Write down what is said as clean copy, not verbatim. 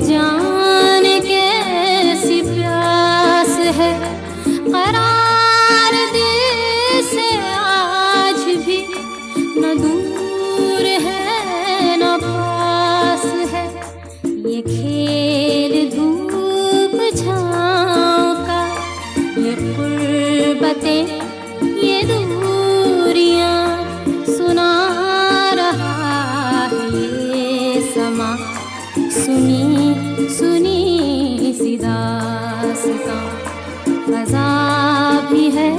जाने कैसी प्यास है, करार दिल से आज भी न दूर है न पास है। ये खेल धूप छाँव का, ये गुर्बतें ये दूरियां, सुना रहा है ये समा, सुनी सुनी सी दास्तां। फ़ज़ा भी है